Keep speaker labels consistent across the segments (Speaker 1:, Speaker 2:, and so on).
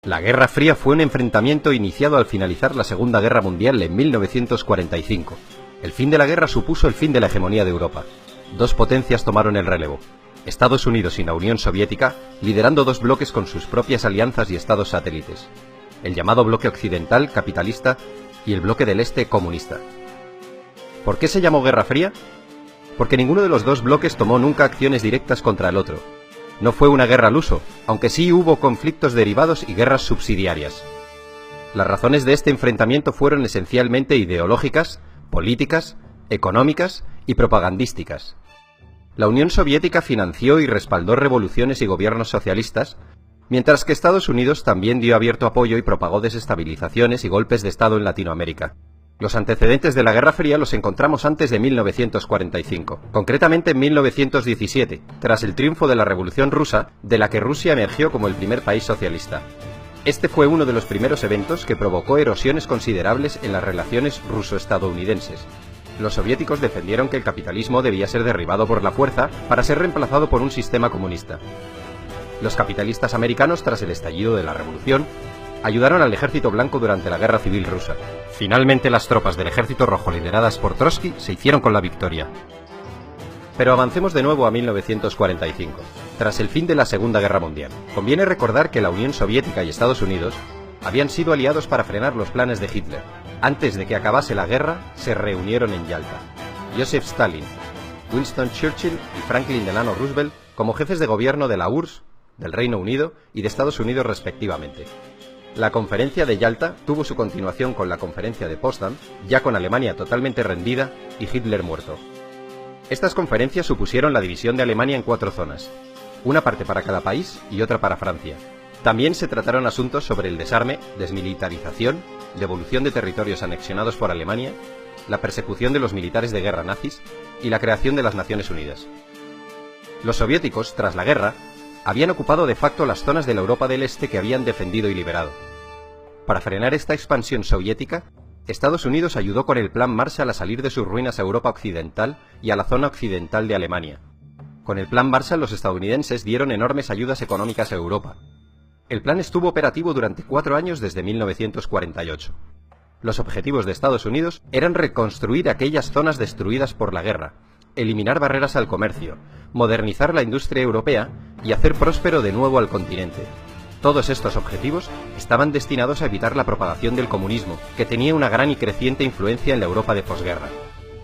Speaker 1: La Guerra Fría fue un enfrentamiento iniciado al finalizar la Segunda Guerra Mundial en 1945. El fin de la guerra supuso el fin de la hegemonía de Europa. Dos potencias tomaron el relevo: Estados Unidos y la Unión Soviética, liderando dos bloques con sus propias alianzas y estados satélites: el llamado bloque occidental capitalista y el bloque del este comunista. ¿Por qué se llamó Guerra Fría? Porque ninguno de los dos bloques tomó nunca acciones directas contra el otro. No fue una guerra al uso, aunque sí hubo conflictos derivados y guerras subsidiarias. Las razones de este enfrentamiento fueron esencialmente ideológicas, políticas, económicas y propagandísticas. La Unión Soviética financió y respaldó revoluciones y gobiernos socialistas, mientras que Estados Unidos también dio abierto apoyo y propagó desestabilizaciones y golpes de Estado en Latinoamérica. Los antecedentes de la Guerra Fría los encontramos antes de 1945, concretamente en 1917, tras el triunfo de la Revolución Rusa, de la que Rusia emergió como el primer país socialista. Este fue uno de los primeros eventos que provocó erosiones considerables en las relaciones ruso-estadounidenses. Los soviéticos defendieron que el capitalismo debía ser derribado por la fuerza para ser reemplazado por un sistema comunista. Los capitalistas americanos, tras el estallido de la Revolución, ayudaron al Ejército Blanco durante la Guerra Civil Rusa. Finalmente, las tropas del Ejército Rojo lideradas por Trotsky se hicieron con la victoria. Pero avancemos de nuevo a 1945, tras el fin de la Segunda Guerra Mundial. Conviene recordar que la Unión Soviética y Estados Unidos habían sido aliados para frenar los planes de Hitler. Antes de que acabase la guerra, se reunieron en Yalta. Joseph Stalin, Winston Churchill y Franklin Delano Roosevelt como jefes de gobierno de la URSS, del Reino Unido y de Estados Unidos respectivamente. La conferencia de Yalta tuvo su continuación con la conferencia de Potsdam, ya con Alemania totalmente rendida y Hitler muerto. Estas conferencias supusieron la división de Alemania en 4 zonas, una parte para cada país y otra para Francia. También se trataron asuntos sobre el desarme, desmilitarización, devolución de territorios anexionados por Alemania, la persecución de los militares de guerra nazis y la creación de las Naciones Unidas. Los soviéticos, tras la guerra, habían ocupado de facto las zonas de la Europa del Este que habían defendido y liberado. Para frenar esta expansión soviética, Estados Unidos ayudó con el Plan Marshall a salir de sus ruinas a Europa Occidental y a la zona occidental de Alemania. Con el Plan Marshall, los estadounidenses dieron enormes ayudas económicas a Europa. El plan estuvo operativo durante 4 años desde 1948. Los objetivos de Estados Unidos eran reconstruir aquellas zonas destruidas por la guerra, eliminar barreras al comercio, modernizar la industria europea y hacer próspero de nuevo al continente. Todos estos objetivos estaban destinados a evitar la propagación del comunismo, que tenía una gran y creciente influencia en la Europa de posguerra.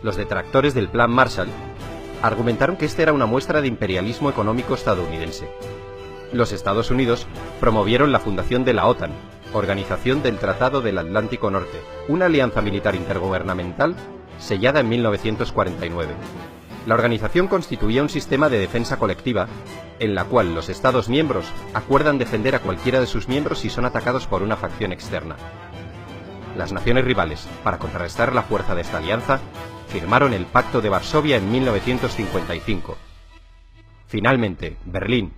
Speaker 1: Los detractores del Plan Marshall argumentaron que este era una muestra de imperialismo económico estadounidense. Los Estados Unidos promovieron la fundación de la OTAN, Organización del Tratado del Atlántico Norte, una alianza militar intergubernamental sellada en 1949. La organización constituía un sistema de defensa colectiva en la cual los Estados miembros acuerdan defender a cualquiera de sus miembros si son atacados por una facción externa. Las naciones rivales, para contrarrestar la fuerza de esta alianza, firmaron el Pacto de Varsovia en 1955. Finalmente, Berlín,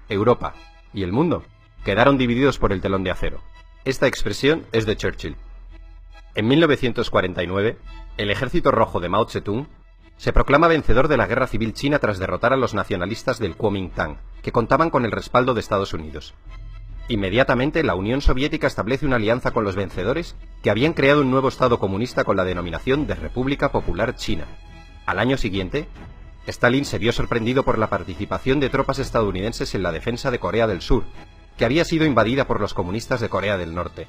Speaker 1: Europa y el mundo quedaron divididos por el telón de acero. Esta expresión es de Churchill. En 1949, el Ejército Rojo de Mao Zedong se proclama vencedor de la Guerra Civil China tras derrotar a los nacionalistas del Kuomintang, que contaban con el respaldo de Estados Unidos. Inmediatamente, la Unión Soviética establece una alianza con los vencedores, que habían creado un nuevo Estado comunista con la denominación de República Popular China. Al año siguiente, Stalin se vio sorprendido por la participación de tropas estadounidenses en la defensa de Corea del Sur, que había sido invadida por los comunistas de Corea del Norte.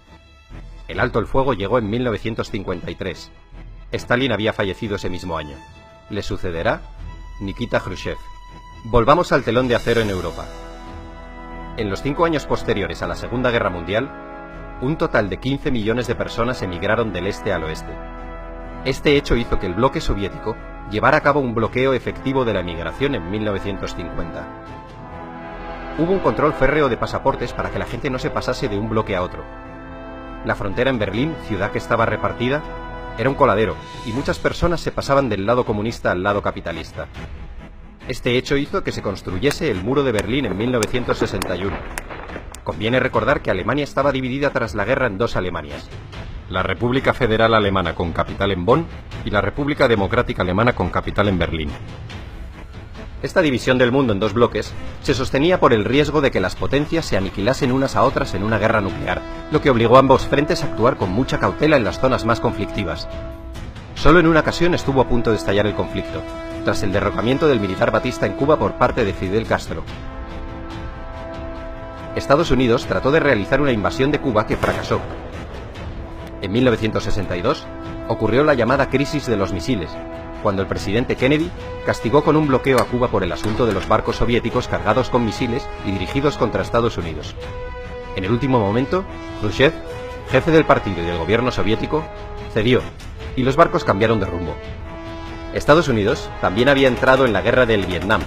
Speaker 1: El alto el fuego llegó en 1953. Stalin había fallecido ese mismo año. Le sucederá Nikita Khrushchev. Volvamos al telón de acero en Europa. En los 5 años posteriores a la Segunda Guerra Mundial, un total de 15 millones de personas emigraron del este al oeste. Este hecho hizo que el bloque soviético llevara a cabo un bloqueo efectivo de la emigración en 1950. Hubo un control férreo de pasaportes para que la gente no se pasase de un bloque a otro. La frontera en Berlín, ciudad que estaba repartida, era un coladero, y muchas personas se pasaban del lado comunista al lado capitalista. Este hecho hizo que se construyese el Muro de Berlín en 1961. Conviene recordar que Alemania estaba dividida tras la guerra en 2 Alemanias: la República Federal Alemana con capital en Bonn y la República Democrática Alemana con capital en Berlín. Esta división del mundo en dos bloques se sostenía por el riesgo de que las potencias se aniquilasen unas a otras en una guerra nuclear, lo que obligó a ambos frentes a actuar con mucha cautela en las zonas más conflictivas. Solo en una ocasión estuvo a punto de estallar el conflicto, tras el derrocamiento del militar Batista en Cuba por parte de Fidel Castro. Estados Unidos trató de realizar una invasión de Cuba que fracasó. En 1962 ocurrió la llamada crisis de los misiles, cuando el presidente Kennedy castigó con un bloqueo a Cuba por el asunto de los barcos soviéticos cargados con misiles y dirigidos contra Estados Unidos. En el último momento, Khrushchev, jefe del partido y del gobierno soviético, cedió, y los barcos cambiaron de rumbo. Estados Unidos también había entrado en la guerra del Vietnam,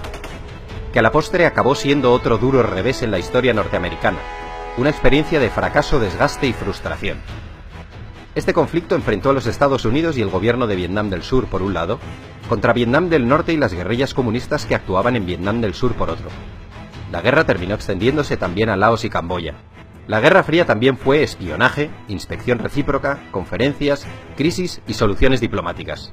Speaker 1: que a la postre acabó siendo otro duro revés en la historia norteamericana, una experiencia de fracaso, desgaste y frustración. Este conflicto enfrentó a los Estados Unidos y el gobierno de Vietnam del Sur por un lado, contra Vietnam del Norte y las guerrillas comunistas que actuaban en Vietnam del Sur por otro. La guerra terminó extendiéndose también a Laos y Camboya. La Guerra Fría también fue espionaje, inspección recíproca, conferencias, crisis y soluciones diplomáticas.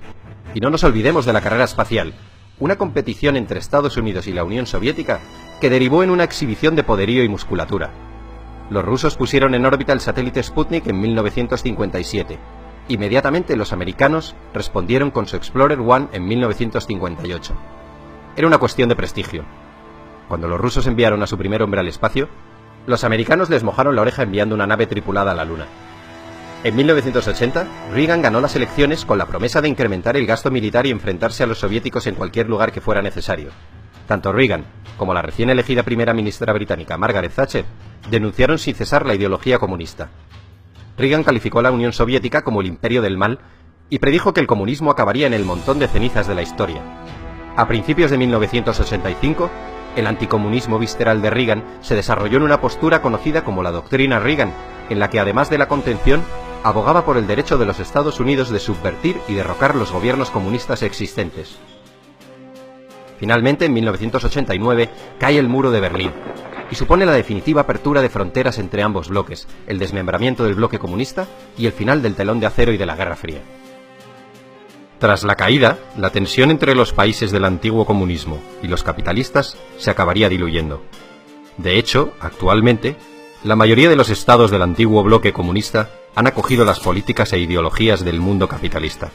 Speaker 1: Y no nos olvidemos de la carrera espacial, una competición entre Estados Unidos y la Unión Soviética que derivó en una exhibición de poderío y musculatura. Los rusos pusieron en órbita el satélite Sputnik en 1957. Inmediatamente los americanos respondieron con su Explorer 1 en 1958. Era una cuestión de prestigio. Cuando los rusos enviaron a su primer hombre al espacio, los americanos les mojaron la oreja enviando una nave tripulada a la Luna. En 1980, Reagan ganó las elecciones con la promesa de incrementar el gasto militar y enfrentarse a los soviéticos en cualquier lugar que fuera necesario. Tanto Reagan como la recién elegida primera ministra británica Margaret Thatcher denunciaron sin cesar la ideología comunista. Reagan calificó a la Unión Soviética como el imperio del mal y predijo que el comunismo acabaría en el montón de cenizas de la historia. A principios de 1985, el anticomunismo visceral de Reagan se desarrolló en una postura conocida como la doctrina Reagan, en la que además de la contención, abogaba por el derecho de los Estados Unidos de subvertir y derrocar los gobiernos comunistas existentes. Finalmente, en 1989, cae el muro de Berlín y supone la definitiva apertura de fronteras entre ambos bloques, el desmembramiento del bloque comunista y el final del telón de acero y de la Guerra Fría. Tras la caída, la tensión entre los países del antiguo comunismo y los capitalistas se acabaría diluyendo. De hecho, actualmente, la mayoría de los estados del antiguo bloque comunista han acogido las políticas e ideologías del mundo capitalista.